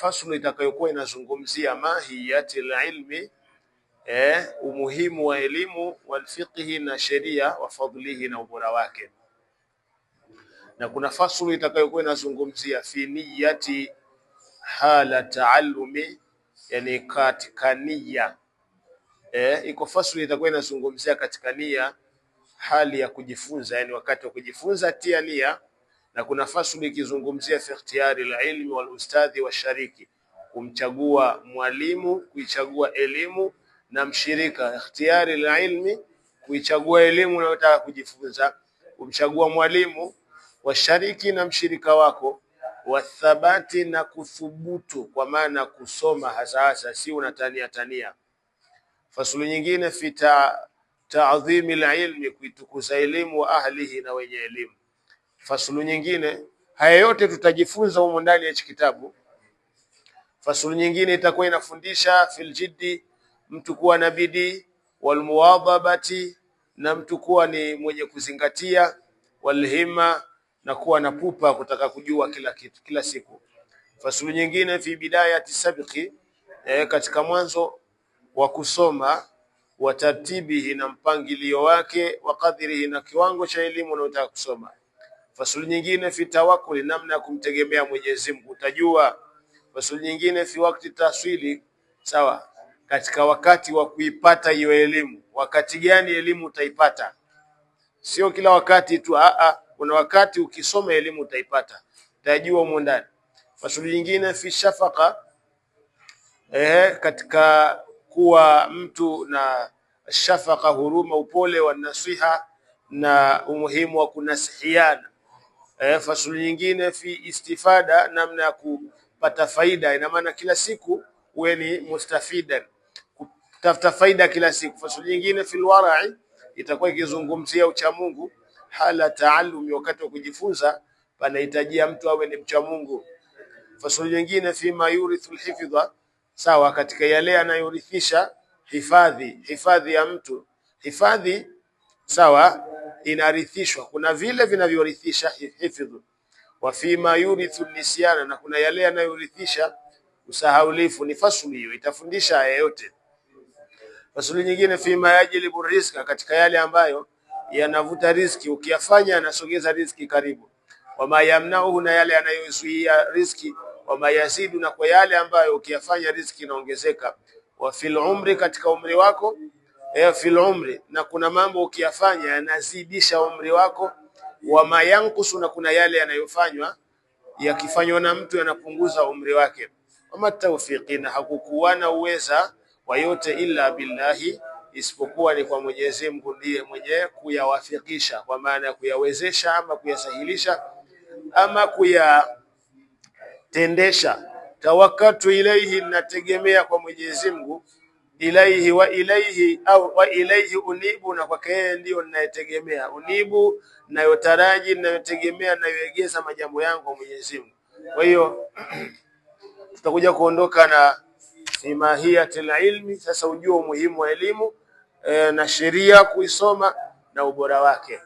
fasulu itakayokuwa inazungumzia mahiyatil ilmi, umuhimu wa elimu, wal fiqhi na sheria, wa fadlihi na ubora wake. Na kuna fasulu itakayokuwa inazungumzia fi niyati hala taallumi, yani katika nia. Iko fasulu itakuwa inazungumzia katika nia, hali ya kujifunza, yani wakati wa kujifunza tia nia. Na kuna fasulu ikizungumzia fi ikhtiyari alilmi wal ustadhi wa shariki, kumchagua mwalimu, kuichagua elimu na mshirika. Ikhtiyari alilmi, kuichagua elimu unayotaka kujifunza, kumchagua mwalimu, wa shariki na mshirika wako, wa thabati na kuthubutu, kwa maana kusoma hasa si unatania tania. Fasulu nyingine fi ta'dhimi alilmi, kuitukuza elimu, wa ahlihi na wenye elimu. Fasulu nyingine, haya yote tutajifunza humo ndani ya kitabu. Fasulu nyingine itakuwa inafundisha fil jiddi, mtu kuwa na bidii, wal muwadhabati, na mtu kuwa ni mwenye kuzingatia, wal himma, na kuwa na pupa kutaka kujua kila kitu kila siku. Fasulu nyingine fi bidayati sabqi, katika mwanzo wa kusoma, wa tartibihi na mpangilio wake, wa qadrihi na kiwango cha elimu unayotaka kusoma. Fasulu nyingine fi tawakkuli, namna ya kumtegemea Mwenyezi Mungu utajua. Fasulu nyingine fi wakati taswili, sawa, katika wakati wa kuipata hiyo elimu, wakati gani elimu utaipata, sio kila wakati tu. Kuna wakati ukisoma elimu utaipata, utajua humo ndani. Fasulu nyingine fi shafaqa, katika kuwa mtu na shafaqa, huruma, upole, wa nasiha, na umuhimu wa kunasihiana. Fasulu nyingine fi istifada, namna ya kupata faida, ina maana kila siku uwe ni mustafidan, kutafuta faida kila siku. Fasulu nyingine fil wara'i, itakuwa ikizungumzia ucha Mungu, hala taallumi, wakati wa kujifunza panahitajia mtu awe ni mcha Mungu. Fasulu nyingine fi ma yurithul hifdha, sawa, katika yale anayorithisha hifadhi ya mtu. Hifadhi, sawa, inarithishwa, kuna vile vinavyorithisha hifadhi. Wa fi ma yurithu nisyana, na kuna yale yanayorithisha usahaulifu. Ni fasulu hiyo itafundisha haya yote. Fasulu nyingine fi ma yajlibu rizqa, katika yale ambayo yanavuta riziki, ukiyafanya yanasogeza riziki karibu. Wa ma yamnauhu, na yale yanayozuia riziki. Wa ma yazidu, na kwa yale ambayo ukiyafanya riziki inaongezeka. Wa fil umri, katika umri wako, fil umri, na kuna mambo ukiyafanya yanazidisha umri wako. Wa ma yankusu, na kuna yale yanayofanywa yakifanywa na mtu yanapunguza umri wake. Wa matawfiqi, na hakukuwa na uweza wa yote illa billahi, isipokuwa ni kwa Mwenyezi Mungu, ndiye mwenye kuyawafikisha, kwa maana ya kuyawezesha ama kuyasahilisha ama kuyatendesha. Tawakkatu ilaihi, nategemea kwa Mwenyezi Mungu. Ilaihi wa ilaihi, au wa ilaihi unibu, na kwake yeye ndio ninayetegemea. Unibu, nayotaraji, nayotegemea, nayoegeza majambo yangu kwa Mwenyezi Mungu. Kwa hiyo tutakuja kuondoka na mahiyatil ilmi. Sasa ujue umuhimu wa elimu, na sheria kuisoma na ubora wake.